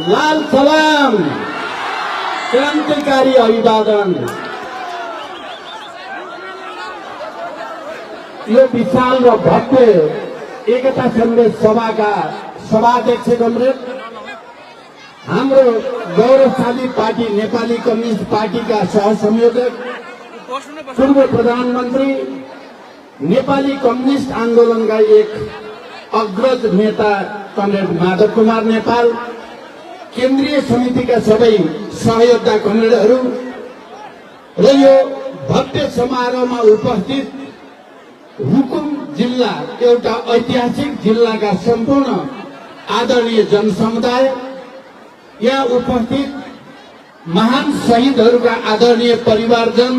लाल सलाम, क्रान्तिकारी अभिवादन। यो विशाल र भव्य एकता सन्देश सभाका सभाध्यक्ष कमरेड, हाम्रो गौरवशाली पार्टी नेपाली कम्युनिस्ट पार्टीका सहसंयोजक, पूर्व प्रधानमन्त्री, नेपाली कम्युनिस्ट आन्दोलनका एक अग्रज नेता कमरेड माधव कुमार नेपाल, केन्द्रीय समितिका सबै सहयोद्धा कमरेडहरू र यो भव्य समारोहमा उपस्थित रुकुम जिल्ला एउटा ऐतिहासिक जिल्लाका सम्पूर्ण आदरणीय जनसमुदाय, यहाँ उपस्थित महान शहीदहरूका आदरणीय परिवारजन,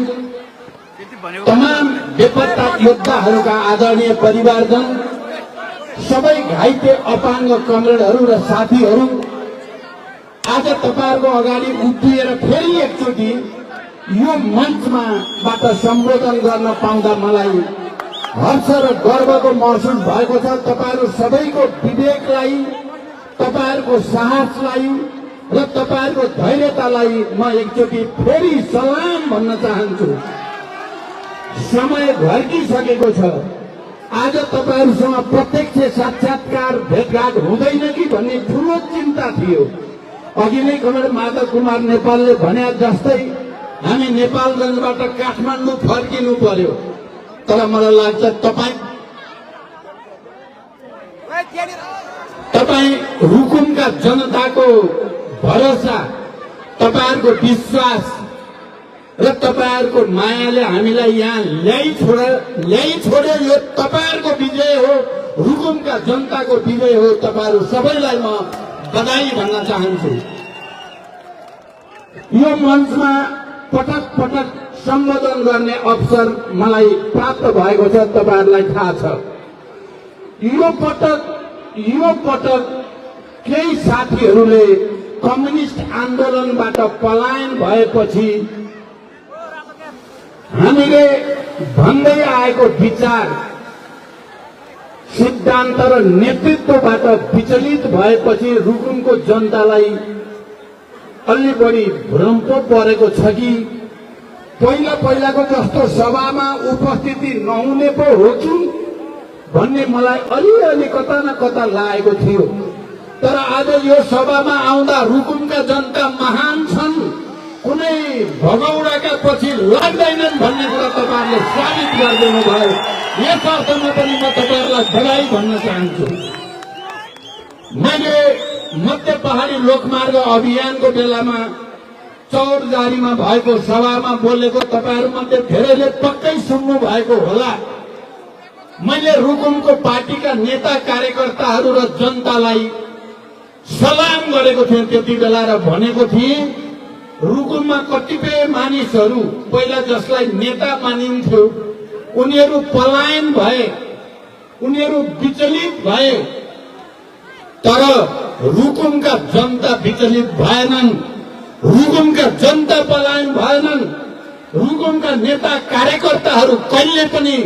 तमाम बेपत्ता योद्धाहरूका आदरणीय परिवारजन, सबै घाइते अपाङ्ग कमरेडहरू र साथीहरू, आज तपाईहरुको अगाडि उभिएर फेरि एकचोटि यो मञ्चमाबाट सम्बोधन गर्न पाउँदा मलाई हर्ष र गर्वको महसुस भएको छ। तपाईहरु सबैको विवेकलाई, तपाईहरुको साहसलाई र तपाईहरुको धैर्यतालाई म एकचोटि फेरि सलाम भन्न चाहन्छु। समय घर्किसकेको छ। आज तपाईहरुसँग प्रत्यक्ष साक्षात्कार भेटघाट हुँदैन कि भन्ने ठूलो चिन्ता थियो। अघि नै कमरेड माधव कुमार नेपालले भने जस्तै हामी नेपालगञ्जबाट काठमाडौँ फर्किनु पर्यो, तर मलाई लाग्छ तपाईँ रुकुमका जनताको भरोसा, तपाईहरुको विश्वास र तपाईहरुको मायाले हामीलाई यहाँ ल्याइ छोड्यो। यो तपाईहरुको विजय हो, रुकुमका जनताको विजय हो। तपाईहरु सबैलाई म बधाई भन्न चाहन्छु। यो मञ्चमा पटक पटक सम्बोधन गर्ने अवसर मलाई प्राप्त भएको छ, तपाईहरुलाई थाहा छ। यो पटक केही साथीहरूले कम्युनिस्ट आन्दोलनबाट पलायन भएपछि हामीले भन्दै आएको विचार, सिद्धान्त र नेतृत्वबाट विचलित भएपछि रुकुमको जनतालाई अलि बढी भ्रम पो परेको छ कि पहिलाको जस्तो सभामा उपस्थिति नहुने पो हो कि भन्ने मलाई अलिअलि कता न कता लागेको थियो। तर आज यो सभामा आउँदा रुकुमका जनता महान छन्, कुनै भगौडाका पछि लाग्दैनन् भन्ने कुरा तपाईहरुले साबित गरिदिनु भयो। यस अर्थमा पनि म तपाईहरुलाई बधाई भन्न चाहन्छु। मैले मध्य पहाडी लोकमार्ग अभियानको बेलामा चौरजारीमा भएको सभामा बोलेको तपाईहरुमध्ये धेरैले पक्कै सुन्नु भएको होला। मैले रुकुमको पार्टीका नेता कार्यकर्ताहरू र जनतालाई सलाम गरेको थिएँ त्यति बेला र भनेको थिएँ रुकुममा कतिपय मानिसहरू पहिला जसलाई नेता मानिन्थ्यो उनीहरू पलायन भए, उनीहरू विचलित भए, तर रुकुमका जनता विचलित भएनन्, रुकुमका जनता पलायन भएनन्, रुकुमका नेता कार्यकर्ताहरू कहिले पनि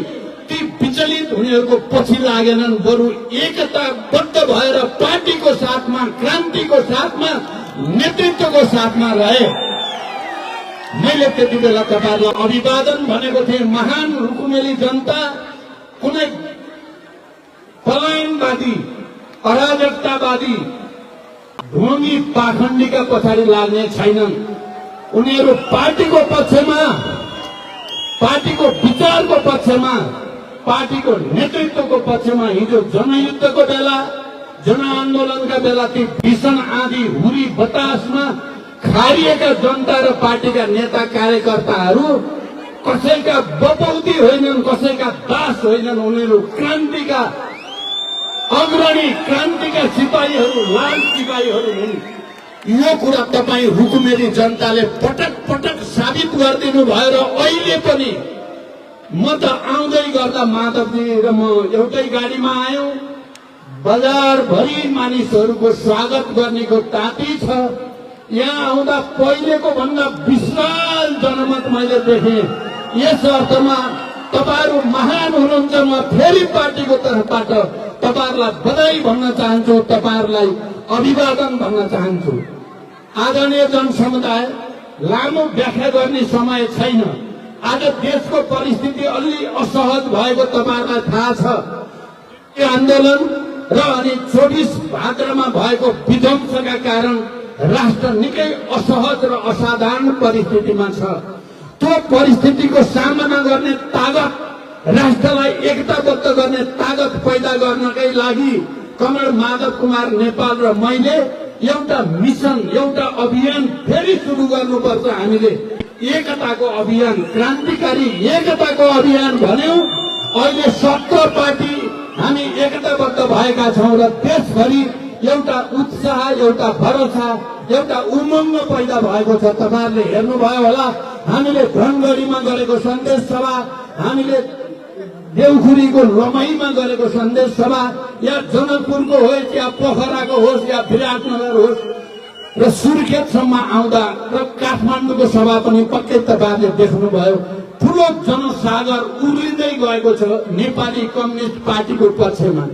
ती विचलित हुनेहरूको पछि लागेनन्, बरु एकताबद्ध भएर पार्टीको साथमा, क्रान्तिको साथमा, नेतृत्वको साथमा रहे। मैले त्यति बेला तपाईहरुलाई अभिवादन भनेको थिएँ। महान रुकुमेली जनता कुनै पलायनवादी, अराजकतावादी, ढोंगी पाखण्डीका पछाडि लाग्ने छैनन्। उनीहरू पार्टीको पक्षमा, पार्टीको विचारको पक्षमा, पार्टीको नेतृत्वको पक्षमा। हिजो जनयुद्धको बेला, जनआन्दोलनका बेला ती भीषण आँधी हुरी बतासमा खारिएका जनता र पार्टीका नेता कार्यकर्ताहरू कसैका बपौती होइनन्, कसैका दास होइनन्। उनीहरू क्रान्तिका अग्रणी, क्रान्तिका सिपाहीहरू, लाल सिपाहीहरू हुन्। यो कुरा तपाईँ रुकुमेली जनताले पटक पटक साबित गरिदिनु भयो र अहिले पनि म त आउँदै गर्दा माधवजी र म एउटै गाडीमा आयौं। बजारभरि मानिसहरूको स्वागत गर्नेको ताती छ। यहाँ आउँदा पहिलेको भन्दा विशाल जनमत मैले देखेँ। यस अर्थमा तपाईहरु महान हुनुहुन्छ। म फेरि पार्टीको तर्फबाट तपाईहरुलाई बधाई भन्न चाहन्छु, तपाईहरुलाई अभिवादन भन्न चाहन्छु। आदरणीय जनसमुदाय, लामो व्याख्या गर्ने समय छैन। आज देशको परिस्थिति अलि असहज भएको तपाईहरुलाई थाहा छ। यो आन्दोलन र अनि 24 भाद्रमा भएको विध्वंसका कारण राष्ट्र निकै असहज र असाधारण परिस्थितिमा छ। त्यो परिस्थितिको सामना गर्ने तागत, राष्ट्रलाई एकताबद्ध गर्ने तागत पैदा गर्नकै लागि कमरेड माधव कुमार नेपाल र मैले एउटा मिशन, एउटा अभियान फेरि सुरु गर्नुपर्छ। हामीले एकताको अभियान, क्रान्तिकारी एकताको अभियान भन्यौं। अहिले 17 पार्टी हामी एकताबद्ध भएका छौं र देशभरि एउटा उत्साह, एउटा भरोसा, एउटा उमङ्ग पैदा भएको छ। तपाईहरुले हेर्नुभयो होला, हामीले धनगढीमा गरेको सन्देश सभा, हामीले देउखुरीको लमैमा गरेको सन्देश सभा, या जनकपुरको होस् या पोखराको होस् या विराटनगर होस् र सुर्खेतसम्म आउँदा र काठमाडौँको सभा पनि पक्कै तपाईहरुले देख्नुभयो। ठूलो जनसागर उर्लिँदै गएको छ नेपाली कम्युनिस्ट पार्टीको पक्षमा।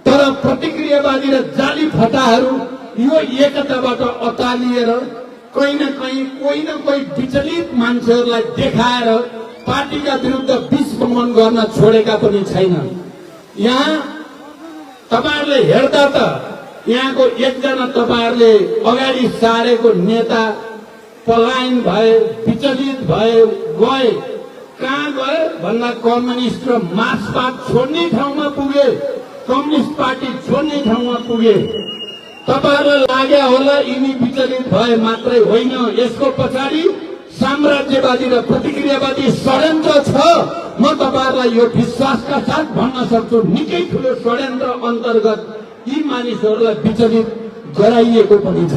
तर प्रतिक्रियावादी र जाली फटाहरू यो एकताबाट अतालिएर कहीँ न कहीँ कोही न कोही विचलित मान्छेहरूलाई देखाएर पार्टीका विरुद्ध विस्फोट गर्न छोडेका पनि छैनन्। यहाँ तपाईहरुले हेर्दा त यहाँको एकजना तपाईहरुले अगाडि सारेको नेता पलायन भए, विचलित भए, गए। कहाँ गए भन्दा कम्युनिस्ट र मार्क्सवाद छोड्ने ठाउँमा पुगे, कम्युनिस्ट पार्टी छोड्ने ठाउँमा पुगे। तपाईहरुलाई लाग्यो होला यिनी विचलित भए मात्रै होइन, यसको पछाडि साम्राज्यवादी र प्रतिक्रियावादी षड्यन्त्र छ। म तपाईहरुलाई यो विश्वासका साथ भन्न सक्छु, निकै ठूलो षड्यन्त्र अन्तर्गत यी मानिसहरूलाई विचलित गराइएको पनि छ।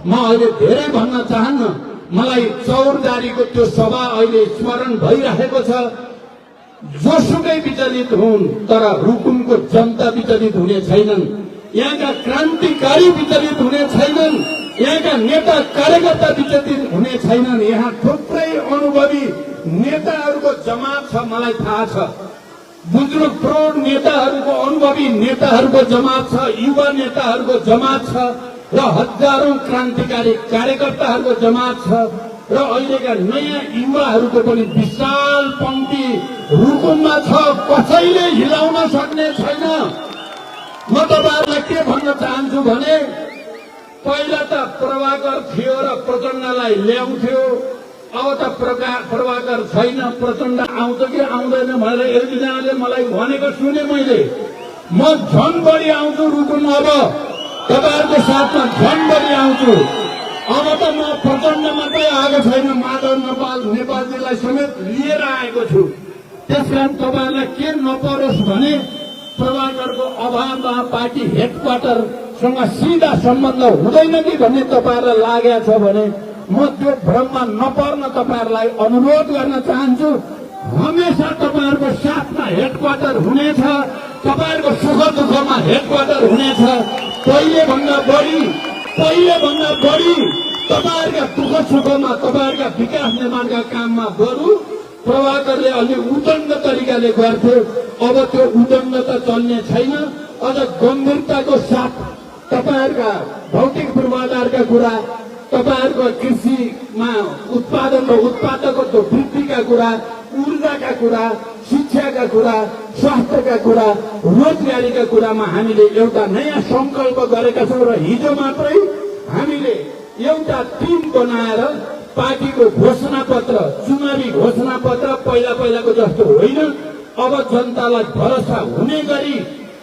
म अहिले धेरै भन्न चाहन्न। मलाई चौरदारीको त्यो सभा अहिले स्मरण भइरहेको छ। जोसुकै विचलित हुन्, तर रुकुमको जनता विचलित हुने छैनन्। यहाँका क्रान्तिकारी विचलित हुने छैनन्। यहाँका नेता कार्यकर्ता विचलित हुने छैनन्। यहाँ थुप्रै अनुभवी नेताहरूको जमात छ, मलाई थाहा छ। बुजुर्ग प्रौढ नेताहरूको, अनुभवी नेताहरूको जमात छ, युवा नेताहरूको जमात छ र हजारौं क्रान्तिकारी कार्यकर्ताहरूको जमात छ र अहिलेका नयाँ युवाहरूको पनि विशाल पंक्ति रुकुममा छ। कसैले हिलाउन सक्ने छैन। म तपाईहरुलाई के भन्न चाहन्छु भने पहिला त प्रभाकर थियो र प्रचण्डलाई ल्याउँथ्यो। अब त प्रभाकर छैन, प्रचण्ड आउँछ कि आउँदैन भनेर एकजनाले मलाई भनेको सुने मैले। म झन बढी आउँछु रुकुम, अब तपाईहरुको साथमा झन बढी आउँछु। अब त म प्रचण्ड मात्रै आएको छैन, माधव नेपालजीलाई समेत लिएर आएको छु। त्यसकारण तपाईहरुलाई के नपरोस् भने प्रभाकरको अभावमा पार्टी हेडक्वार्टरसँग सिधा सम्बन्ध हुँदैन कि भन्ने तपाईहरुलाई लागेको छ भने म त्यो भ्रममा नपर्न तपाईहरुलाई अनुरोध गर्न चाहन्छु। हमेशा तपाईहरुको साथमा हेडक्वार्टर हुनेछ, तपाईहरुको सुख दुःखमा हेडक्वार्टर हुनेछ। पहिले भन्दा बढी तपाईहरुका दुःख सुखमा, तपाईहरुका विकास निर्माणका काममा बरु प्रभाकरले अलि उदण्ड तरिकाले गर्थे। अब त्यो उदण्डता चल्ने छैन। अझ गम्भीरताको साथ तपाईहरुका भौतिक पूर्वाधारका कुरा, तपाईहरुको कृषिमा उत्पादन र उत्पादकत्व वृद्धिका कुरा, ऊर्जाका कुरा, शिक्षाका कुरा, स्वास्थ्यका कुरा, रोजगारीका कुरामा हामीले एउटा नयाँ संकल्प गरेका छौं र हिजो मात्रै हामीले एउटा टिम बनाएर पार्टीको घोषणा पत्र, चुनावी घोषणा पत्र पहिलाको जस्तो होइन, अब जनतालाई भरोसा हुने गरी,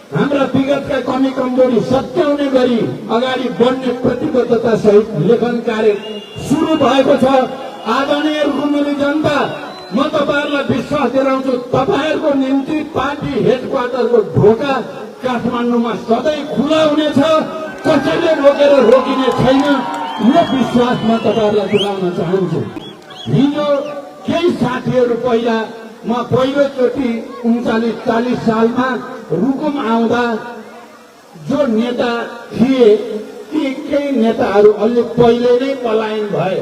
हाम्रा विगतका कमी कमजोरी सच्याउने गरी अगाडि बढ्ने प्रतिबद्धता सहित लेखन कार्य सुरु भएको छ। आदरणीय रुकुमली जनता, म तपाईहरुलाई विश्वास दिलाउँछु, तपाईहरुको निम्ति पार्टी हेडक्वार्टरको ढोका काठमाडौँमा सधैँ खुला हुनेछ। कसैले रोकिने छैन। यो विश्वास म तपाईहरुलाई दिलाउन चाहन्छु। हिजो केही साथीहरू म पहिलोचोटि 39-40 सालमा रुकुम आउँदा जो नेता थिए ती केही नेताहरू अलि पहिले नै पलायन भए।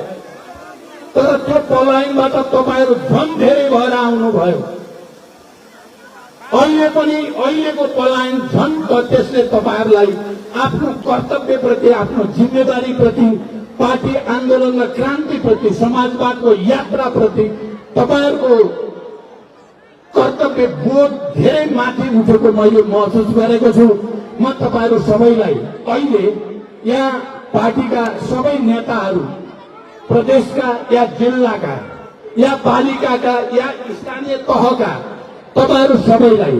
तर त्यो पलायनबाट तपाईहरु झन् धेरै भएर आउनुभयो। अहिलेको पलायन झन् त्यसले तपाईहरुलाई आफ्नो कर्तव्यप्रति, आफ्नो जिम्मेदारीप्रति, पार्टी आन्दोलन र क्रान्तिप्रति, समाजवादको यात्राप्रति तपाईहरुको कर्तव्य बोध धेरै माथि उठेको मैले महसुस गरेको छु। म तपाईहरु सबैलाई अहिले यहाँ पार्टीका सबै नेताहरू, प्रदेशका या जिल्लाका या पालिकाका या स्थानीय तहका तपाईहरु सबैलाई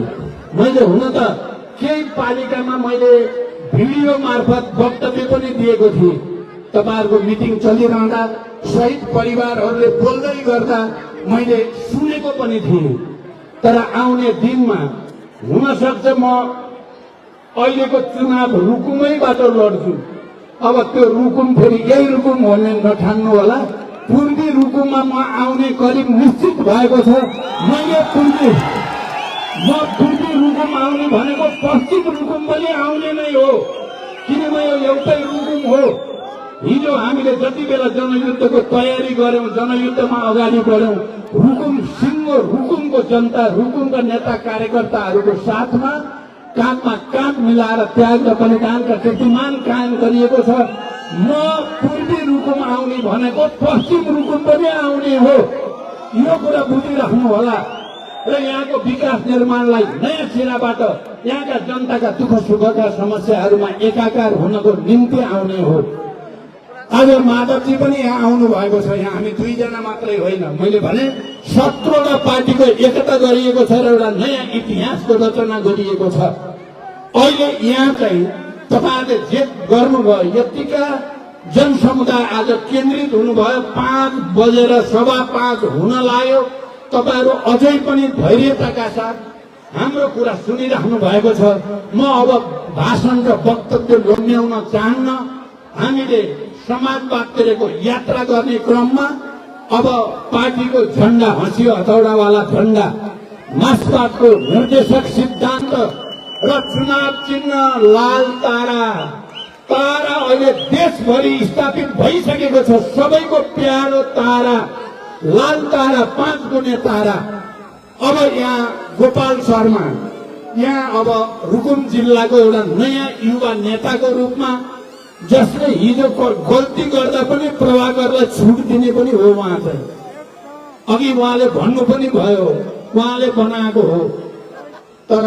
मैले हुन त केही पालिकामा मैले भिडियो मार्फत वक्तव्य पनि दिएको थिएँ। तपाईहरुको मिटिङ चलिरहँदा शहीद परिवारहरूले बोल्दै गर्दा मैले सुनेको पनि थिएँ। तर आउने दिनमा हुन सक्छ म अहिलेको चुनाव रुकुमैबाट लड्छु। अब त्यो रुकुम फेरि यही रुकुम हो भने नठान्नु होला। पूर्वी रुकुममा म आउने करिब निश्चित भएको छ। मैले पूर्वी रुकुम आउने भनेको पश्चिम रुकुम पनि आउने नै हो, किनभने यो एउटै रुकुम हो। हिजो हामीले जति बेला जनयुद्धको तयारी गर्यौं, जनयुद्धमा अगाडि बढ्यौं, रुकुम सिंह, रुकुमको जनता, रुकुमका नेता कार्यकर्ताहरूको साथमा काँधमा काँध मिलाएर त्याग र बलिदानका कीर्तिमान कायम गरिएको छ। म पूर्वी रुकुम आउने भनेको पश्चिम रुकुम पनि आउने हो, यो कुरा बुझिराख्नु होला। र यहाँको विकास निर्माणलाई नयाँ सिराबाट यहाँका जनताका दुःख सुखका समस्याहरूमा एकाकार हुनको निम्ति आउने हो। आज माधवजी पनि यहाँ आउनु भएको छ। यहाँ हामी दुईजना मात्रै होइन, मैले भने 17वटा पार्टीको एकता गरिएको छ र एउटा नयाँ इतिहासको रचना गरिएको छ। अहिले यहाँ चाहिँ तपाईहरुले जे गर्नुभयो, यतिका जनसमुदाय आज केन्द्रित हुनुभयो। 5 बजेर 5:15 हुन लाग्यो। तपाईहरु अझै पनि धैर्यताका साथ हाम्रो कुरा सुनिराख्नु भएको छ। म अब भाषण र वक्तव्य लोभ्याउन चाहन्न। हामीले समाजवादको यात्रा गर्ने क्रममा अब पार्टीको झण्डा, हँसियो हथौडावाला झण्डा, मार्क्सवादको निर्देशक सिद्धान्त र चुनाव चिन्ह लाल तारा अहिले देशभरि स्थापित भइसकेको छ। सबैको प्यारो तारा, लाल तारा, 5 गुणे तारा। अब यहाँ गोपाल शर्मा यहाँ अब रुकुम जिल्लाको एउटा नयाँ युवा नेताको रूपमा, जसले हिजो गल्ती गर्दा पनि प्रभाकरलाई छुट दिने पनि हो। उहाँ चाहिँ अघि उहाँले भन्नु पनि भयो, उहाँले बनाएको हो। तर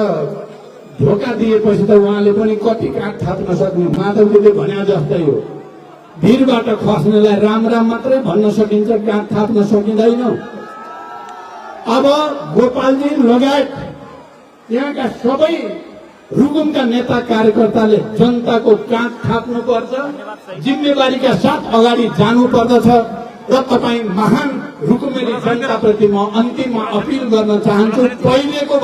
धोका दिएपछि त उहाँले पनि कति काट थाप्न सक्ने। माधवजीले भने जस्तै हो, भिरबाट खस्नेलाई राम राम मात्रै भन्न सकिन्छ, काट थाप्न सकिँदैन। अब गोपालजी लगायत यहाँका सबै रुकुमका नेता कार्यकर्ताले जनताको काँध थाप्नु पर्छ, जिम्मेवारीका साथ अगाडि जानु पर्दछ। र तपाईँ महान रुकुमेली जनताप्रति म अन्तिममा अपिल गर्न चाहन्छु, पहिलेको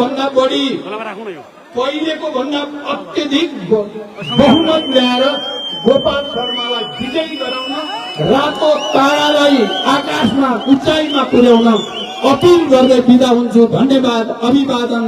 भन्दा अत्यधिक बहुमत ल्याएर गोपाल शर्मालाई विजयी गराउन, रातो तारालाई आकाशमा उचाइमा पुर्याउन अपिल गर्दै बिदा हुन्छु। धन्यवाद, अभिवादन।